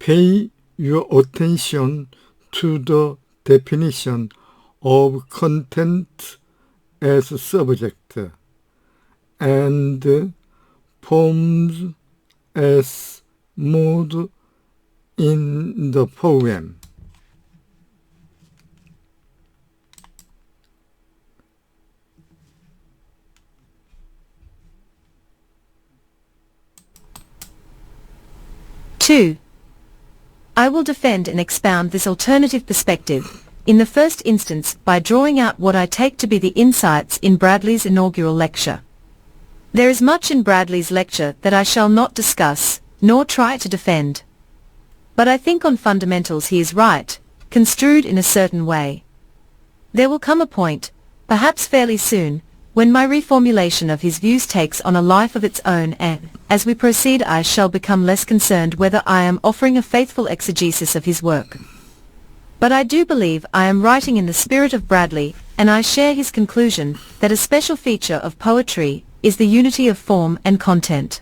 pay your attention to the definition of content as subject and forms as mood in the poem. Two. I will defend and expound this alternative perspective, in the first instance by drawing out what I take to be the insights in Bradley's inaugural lecture. There is much in Bradley's lecture that I shall not discuss, nor try to defend. But I think on fundamentals he is right, construed in a certain way. There will come a point, perhaps fairly soon, when my reformulation of his views takes on a life of its own and, as we proceed, I shall become less concerned whether I am offering a faithful exegesis of his work. But I do believe I am writing in the spirit of Bradley, and I share his conclusion that a special feature of poetry is the unity of form and content.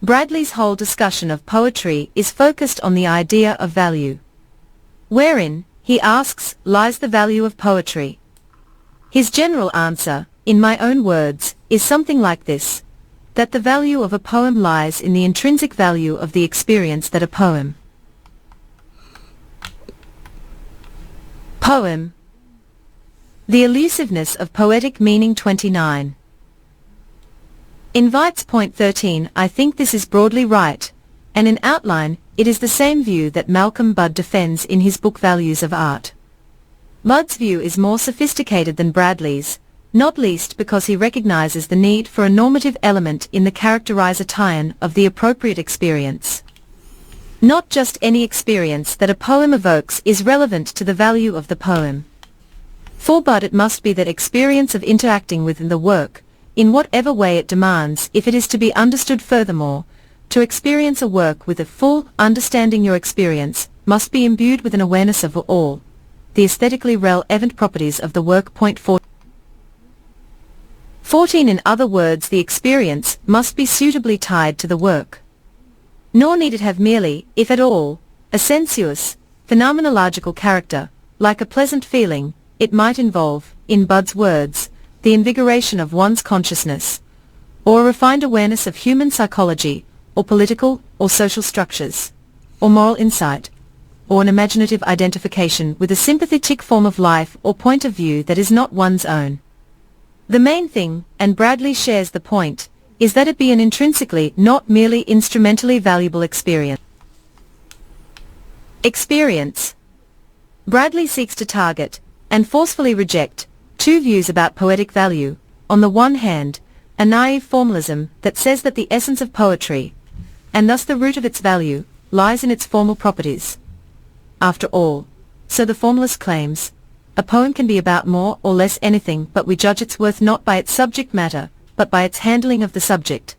Bradley's whole discussion of poetry is focused on the idea of value. Wherein, he asks, lies the value of poetry? His general answer, in my own words, is something like this: that the value of a poem lies in the intrinsic value of the experience that a poem. Poem. The elusiveness of poetic meaning 29. Invites point 13. I think this is broadly right, and in outline, it is the same view that Malcolm Budd defends in his book Values of Art. Budd's view is more sophisticated than Bradley's, not least because he recognizes the need for a normative element in the characterization of the appropriate experience. Not just any experience that a poem evokes is relevant to the value of the poem. For Budd it must be that experience of interacting within the work, in whatever way it demands, if it is to be understood. Furthermore, to experience a work with a full understanding, your experience must be imbued with an awareness of all the aesthetically relevant properties of the work. Point 14. In other words, the experience must be suitably tied to the work. Nor need it have merely, if at all, a sensuous, phenomenological character, like a pleasant feeling. It might involve, in Budd's words, the invigoration of one's consciousness, or a refined awareness of human psychology, or political or social structures, or moral insight, or an imaginative identification with a sympathetic form of life or point of view that is not one's own. The main thing, and Bradley shares the point, is that it be an intrinsically, not merely instrumentally valuable experience. Experience. Bradley seeks to target, and forcefully reject, two views about poetic value. On the one hand, a naive formalism that says that the essence of poetry, and thus the root of its value, lies in its formal properties. After all, so the formalist claims, a poem can be about more or less anything, but we judge its worth not by its subject matter, but by its handling of the subject.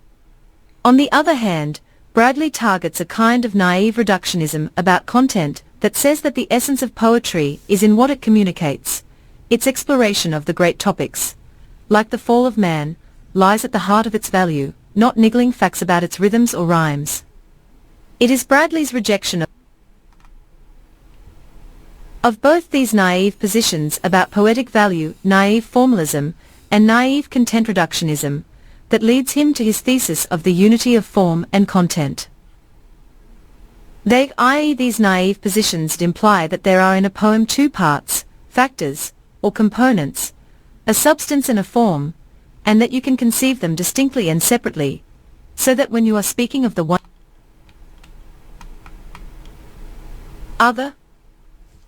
On the other hand, Bradley targets a kind of naive reductionism about content that says that the essence of poetry is in what it communicates. Its exploration of the great topics, like the fall of man, lies at the heart of its value, not niggling facts about its rhythms or rhymes. It is Bradley's rejection of both these naive positions about poetic value, naive formalism, and naive content reductionism, that leads him to his thesis of the unity of form and content. I.e. these naive positions imply that there are in a poem two parts, factors, or components, a substance and a form, and that you can conceive them distinctly and separately, so that when you are speaking of the one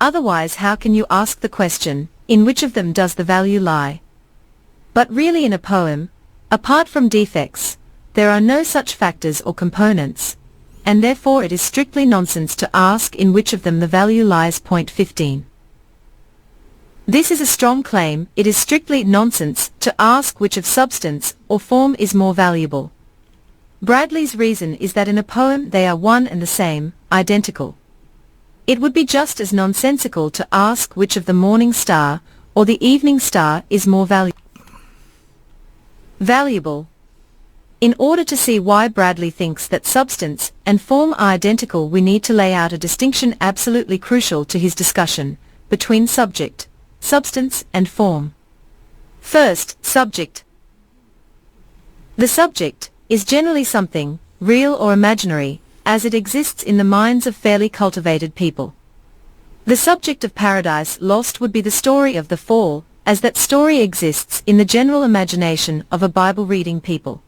otherwise how can you ask the question, in which of them does the value lie? But really in a poem, apart from defects, there are no such factors or components, and therefore it is strictly nonsense to ask in which of them the value lies. Point 15. This is a strong claim. It is strictly nonsense to ask which of substance or form is more valuable. Bradley's reason is that in a poem they are one and the same, identical. It would be just as nonsensical to ask which of the morning star or the evening star is more valuable. In order to see why Bradley thinks that substance and form are identical, we need to lay out a distinction absolutely crucial to his discussion between subject, substance, and form. First, subject. The subject is generally something, real or imaginary, as it exists in the minds of fairly cultivated people. The subject of Paradise Lost would be the story of the fall, as that story exists in the general imagination of a Bible-reading people.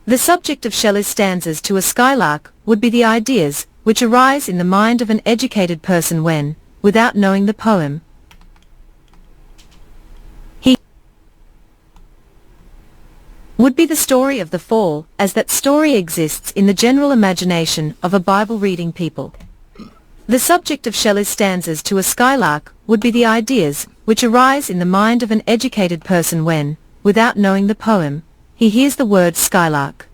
The subject of Shelley's stanzas to a Skylark would be the ideas which arise in the mind of an educated person when, without knowing the poem, he would be the story of the fall, as that story exists in the general imagination of a Bible-reading people. The subject of Shelley's stanzas to a Skylark would be the ideas which arise in the mind of an educated person when, without knowing the poem, he hears the word Skylark.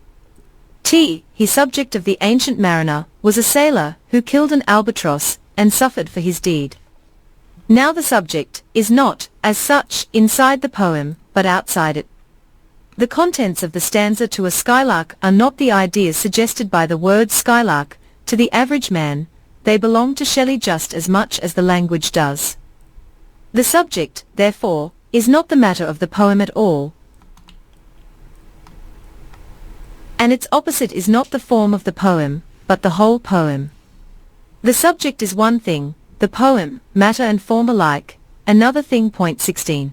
He subject of the Ancient Mariner was a sailor who killed an albatross and suffered for his deed. Now the subject is not, as such, inside the poem, but outside it. The contents of the stanza to a Skylark are not the ideas suggested by the word Skylark to the average man, they belong to Shelley just as much as the language does. The subject, therefore, is not the matter of the poem at all, and its opposite is not the form of the poem, but the whole poem. The subject is one thing, the poem, matter and form alike, another thing. Point 16.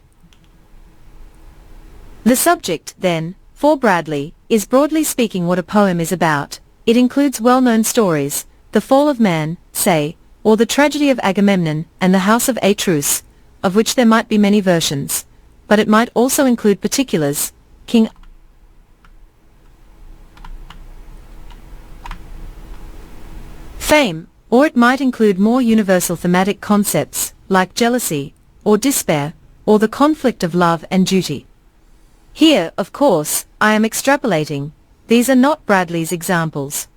The subject, then, for Bradley, is broadly speaking what a poem is about. It includes well-known stories, the fall of man, say, or the tragedy of Agamemnon and the house of Atreus, of which there might be many versions, but it might also include particulars, King fame, or it might include more universal thematic concepts, like jealousy, or despair, or the conflict of love and duty. Here, of course, I am extrapolating, these are not Bradley's examples.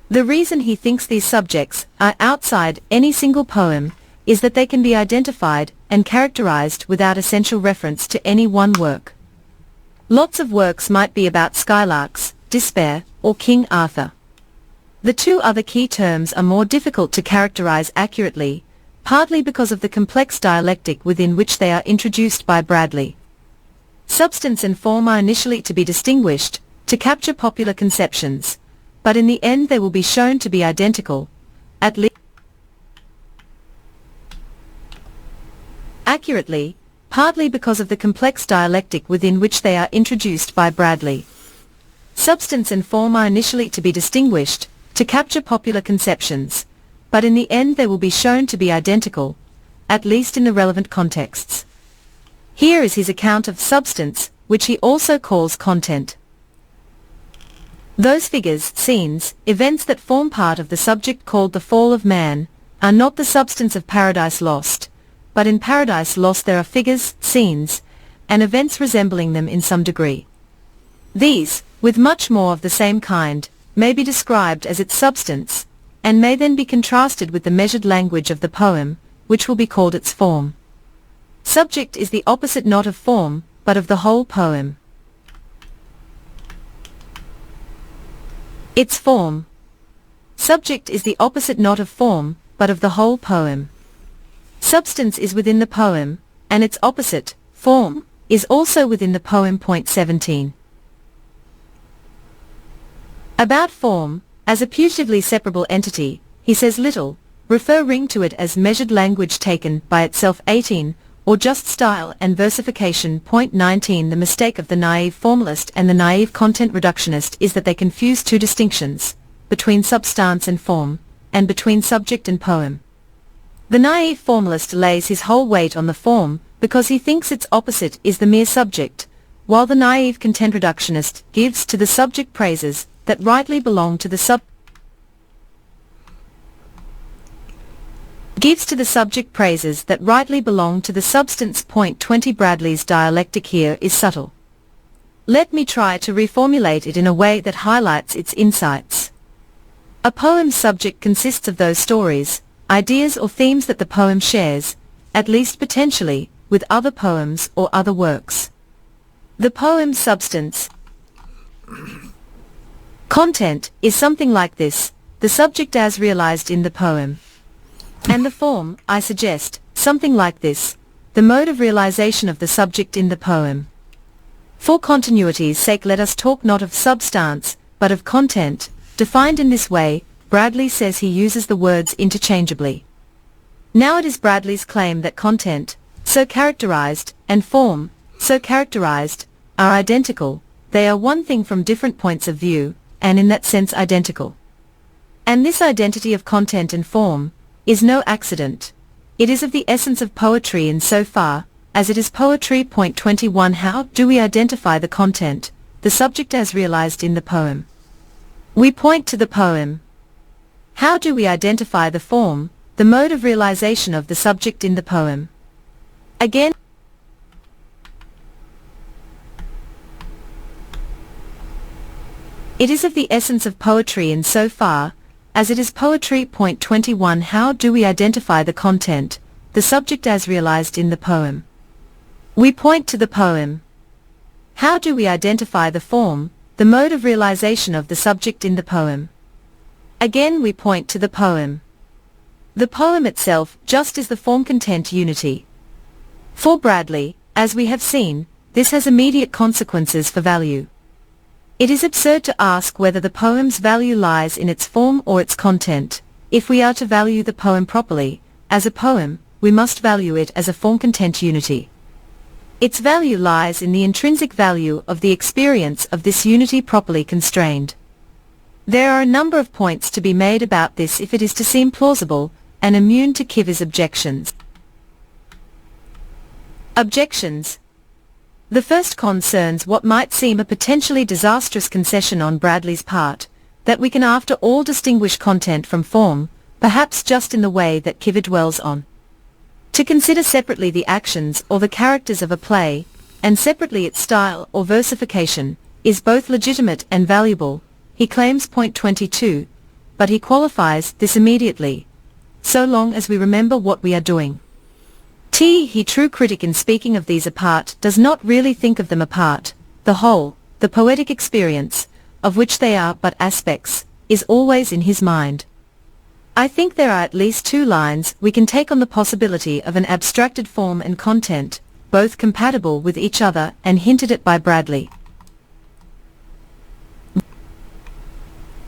The reason he thinks these subjects are outside any single poem is that they can be identified and characterized without essential reference to any one work. Lots of works might be about skylarks, despair, or King Arthur. The two other key terms are more difficult to characterize accurately, partly because of the complex dialectic within which they are introduced by Bradley. Substance and form are initially to be distinguished, to capture popular conceptions, but in the end they will be shown to be identical, at least accurately, partly because of the complex dialectic within which they are introduced by Bradley. Substance and form are initially to be distinguished, to capture popular conceptions, but in the end they will be shown to be identical, at least in the relevant contexts. Here is his account of substance, which he also calls content. Those figures, scenes, events that form part of the subject called the fall of man, are not the substance of Paradise Lost, but in Paradise Lost there are figures, scenes, and events resembling them in some degree. These, with much more of the same kind, may be described as its substance, and may then be contrasted with the measured language of the poem, which will be called its form. Subject is the opposite not of form, but of the whole poem. Its form. Subject is the opposite not of form, but of the whole poem. Substance is within the poem, and its opposite, form, is also within the poem. Point 17. About form, as a putatively separable entity, he says little, referring to it as measured language taken by itself. 18, or just style and versification. Point 19. The mistake of the naive formalist and the naive content reductionist is that they confuse two distinctions, between substance and form, and between subject and poem. The naive formalist lays his whole weight on the form, because he thinks its opposite is the mere subject, while the naive content reductionist gives to the subject praises that rightly belong to the subject praises that rightly belong to the substance. Point 20. Bradley's dialectic here is subtle. Let me try to reformulate it in a way that highlights its insights. A poem's subject consists of those stories, ideas or themes that the poem shares, at least potentially, with other poems or other works. The poem's substance Content is something like this, the subject as realized in the poem. And the form, I suggest, something like this, the mode of realization of the subject in the poem. For continuity's sake let us talk not of substance, but of content, defined in this way. Bradley says he uses the words interchangeably. Now it is Bradley's claim that content, so characterized, and form, so characterized, are identical. They are one thing from different points of view, and in that sense identical. And this identity of content and form is no accident. It is of the essence of poetry in so far as it is poetry. Point 21. How do we identify the content, the subject as realized in the poem? We point to the poem. How do we identify the form, the mode of realization of the subject in the poem? Again, it is of the essence of poetry in so far as it is poetry. Point 21. How do we identify the content, the subject as realized in the poem? We point to the poem. How do we identify the form, the mode of realization of the subject in the poem? Again we point to the poem. The poem itself just is the form-content unity. For Bradley, as we have seen, this has immediate consequences for value. It is absurd to ask whether the poem's value lies in its form or its content. If we are to value the poem properly, as a poem, we must value it as a form-content unity. Its value lies in the intrinsic value of the experience of this unity properly constrained. There are a number of points to be made about this if it is to seem plausible and immune to Kiver's objections. Objections. The first concerns what might seem a potentially disastrous concession on Bradley's part, that we can after all distinguish content from form, perhaps just in the way that Kiver dwells on. To consider separately the actions or the characters of a play, and separately its style or versification, is both legitimate and valuable, he claims. Point 22, but he qualifies this immediately, so long as we remember what we are doing. He, true critic, in speaking of these apart, does not really think of them apart. The whole, the poetic experience, of which they are but aspects, is always in his mind. I think there are at least two lines we can take on the possibility of an abstracted form and content, both compatible with each other and hinted at by Bradley.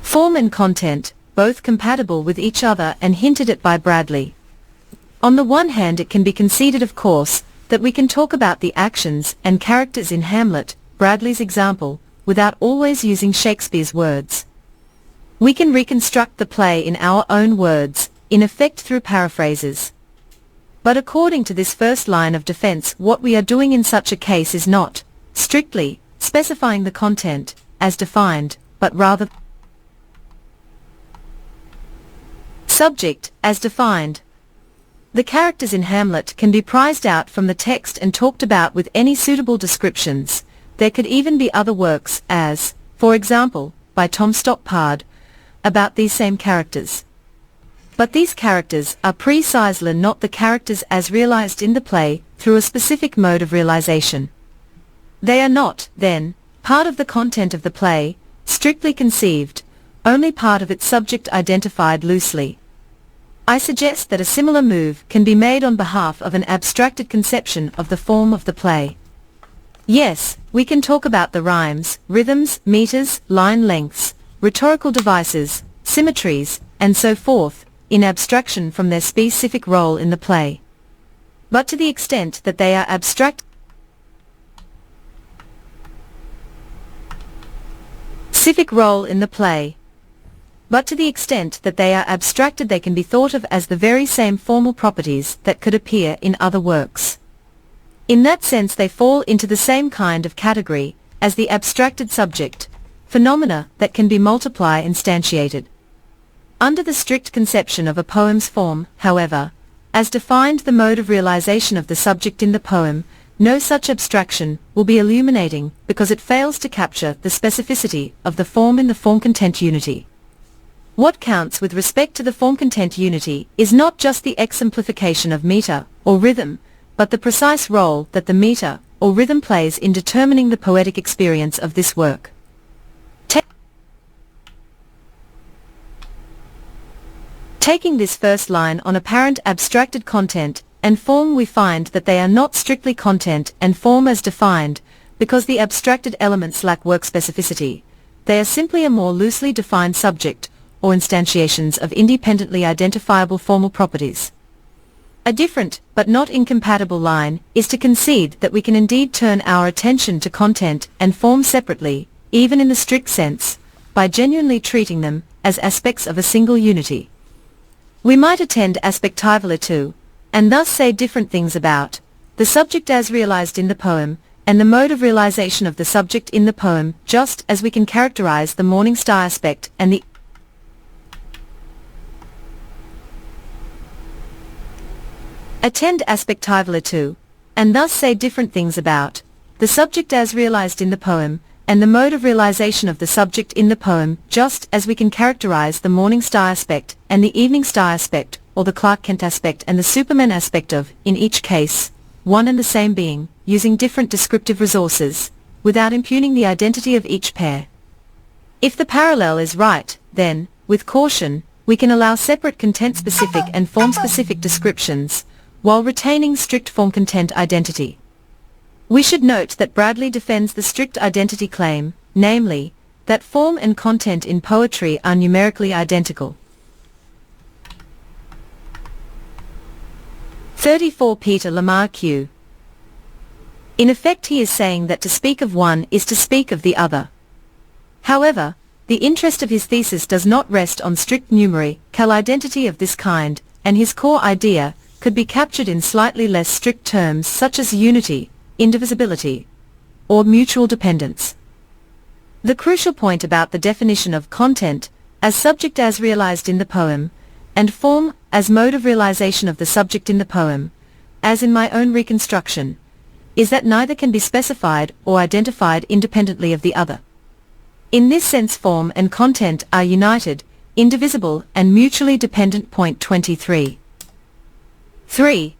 Form and content, both compatible with each other and hinted at by Bradley. On the one hand, it can be conceded, of course, that we can talk about the actions and characters in Hamlet, Bradley's example, without always using Shakespeare's words. We can reconstruct the play in our own words, in effect through paraphrases. But according to this first line of defense, what we are doing in such a case is not, strictly, specifying the content, as defined, but rather subject, as defined. The characters in Hamlet can be prized out from the text and talked about with any suitable descriptions. There could even be other works, as, for example, by Tom Stoppard, about these same characters. But these characters are precisely not the characters as realized in the play through a specific mode of realization. They are not, then, part of the content of the play, strictly conceived, only part of its subject identified loosely. I suggest that a similar move can be made on behalf of an abstracted conception of the form of the play. Yes, we can talk about the rhymes, rhythms, meters, line lengths, rhetorical devices, symmetries, and so forth, in abstraction from their specific role in the play. But to the extent that they are abstract, specific role in the play. But to the extent that they are abstracted, they can be thought of as the very same formal properties that could appear in other works. In that sense they fall into the same kind of category as the abstracted subject, phenomena that can be multiply instantiated. Under the strict conception of a poem's form, however, as defined the mode of realization of the subject in the poem, no such abstraction will be illuminating because it fails to capture the specificity of the form in the form-content unity. What counts with respect to the form-content unity is not just the exemplification of meter or rhythm, but the precise role that the meter or rhythm plays in determining the poetic experience of this work. Taking this first line on apparent abstracted content and form, we find that they are not strictly content and form as defined, because the abstracted elements lack work specificity. They are simply a more loosely defined subject, or instantiations of independently identifiable formal properties. A different, but not incompatible line, is to concede that we can indeed turn our attention to content and form separately, even in the strict sense, by genuinely treating them as aspects of a single unity. We might attend aspectively to, and thus say different things about, the subject as realized in the poem, and the mode of realization of the subject in the poem, just as we can characterize the morning star aspect and the attend aspectively to, and thus say different things about, the subject as realized in the poem, and the mode of realization of the subject in the poem, just as we can characterize the morning star aspect and the evening star aspect, or the Clark Kent aspect and the Superman aspect of, in each case, one and the same being, using different descriptive resources, without impugning the identity of each pair. If the parallel is right, then, with caution, we can allow separate content-specific and form-specific descriptions, while retaining strict form-content identity. We should note that Bradley defends the strict identity claim, namely, that form and content in poetry are numerically identical. 34 Peter Lamar Q. In effect, he is saying that to speak of one is to speak of the other. However, the interest of his thesis does not rest on strict numerical identity of this kind, and his core idea could be captured in slightly less strict terms such as unity, indivisibility, or mutual dependence. The crucial point about the definition of content as subject as realized in the poem, and form as mode of realization of the subject in the poem, as in my own reconstruction, is that neither can be specified or identified independently of the other. In this sense, form and content are united, indivisible and mutually dependent. Point 23. 3.